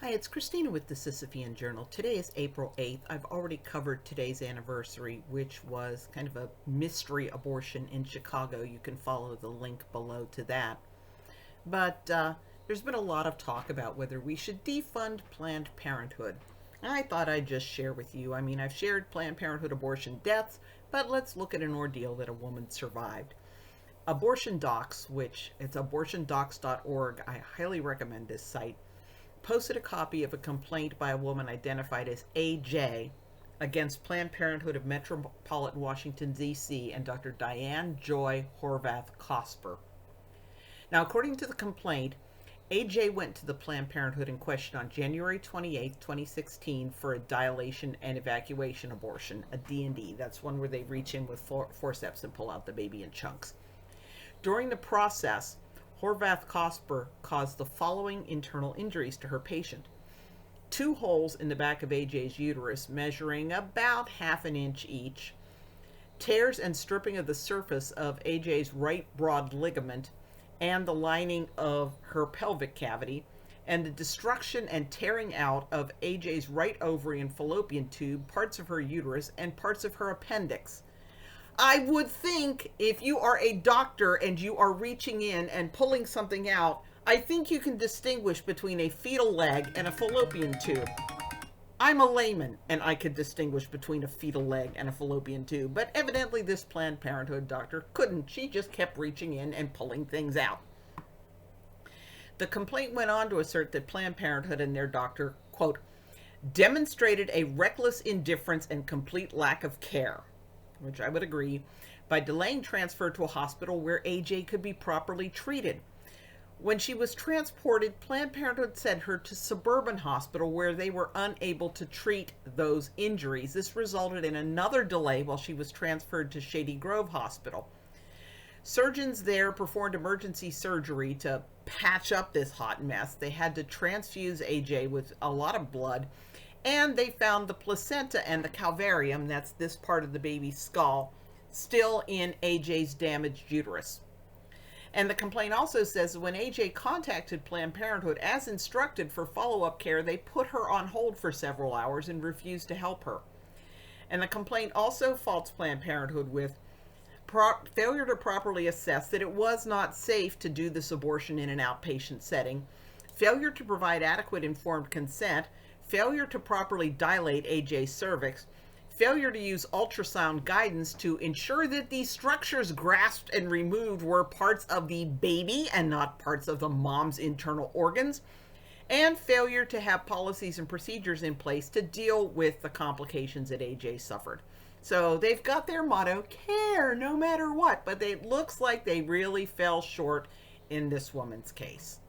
Hi, it's Christina with the Sisyphean Journal. Today is April 8th. I've already covered today's anniversary, which was kind of a mystery abortion in Chicago. You can follow the link below to that. But there's been a lot of talk about whether we should defund Planned Parenthood. And I thought I'd just share with you. I've shared Planned Parenthood abortion deaths, but let's look at an ordeal that a woman survived. Abortion Docs, which it's abortiondocs.org, I highly recommend this site, posted a copy of a complaint by a woman identified as AJ against Planned Parenthood of Metropolitan Washington, D.C. and Dr. Diane Horvath-Cosper. Now, according to the complaint, AJ went to the Planned Parenthood in question on January 28, 2016 for a dilation and evacuation abortion, a D&E. That's one where they reach in with forceps and pull out the baby in chunks. During the process, Horvath-Cosper caused the following internal injuries to her patient. 2 holes in the back of AJ's uterus measuring about ½ an inch each, tears and stripping of the surface of AJ's right broad ligament and the lining of her pelvic cavity, and the destruction and tearing out of AJ's right ovary and fallopian tube, parts of her uterus, and parts of her appendix. I would think if you are a doctor and you are reaching in and pulling something out, I think you can distinguish between a fetal leg and a fallopian tube. I'm a layman and I could distinguish between a fetal leg and a fallopian tube, but evidently this Planned Parenthood doctor couldn't. She just kept reaching in and pulling things out. The complaint went on to assert that Planned Parenthood and their doctor, quote, demonstrated a reckless indifference and complete lack of care, which I would agree, by delaying transfer to a hospital where AJ could be properly treated. When she was transported, Planned Parenthood sent her to suburban hospital where they were unable to treat those injuries. This resulted in another delay while she was transferred to Shady Grove Hospital. Surgeons there performed emergency surgery to patch up this hot mess. They had to transfuse AJ with a lot of blood, and they found the placenta and the calvarium, that's this part of the baby's skull, still in AJ's damaged uterus. And the complaint also says that when AJ contacted Planned Parenthood as instructed for follow-up care, they put her on hold for several hours and refused to help her. And the complaint also faults Planned Parenthood with failure to properly assess that it was not safe to do this abortion in an outpatient setting, failure to provide adequate informed consent, failure to properly dilate AJ's cervix, failure to use ultrasound guidance to ensure that these structures grasped and removed were parts of the baby and not parts of the mom's internal organs, and failure to have policies and procedures in place to deal with the complications that AJ suffered. So they've got their motto, care no matter what, but it looks like they really fell short in this woman's case.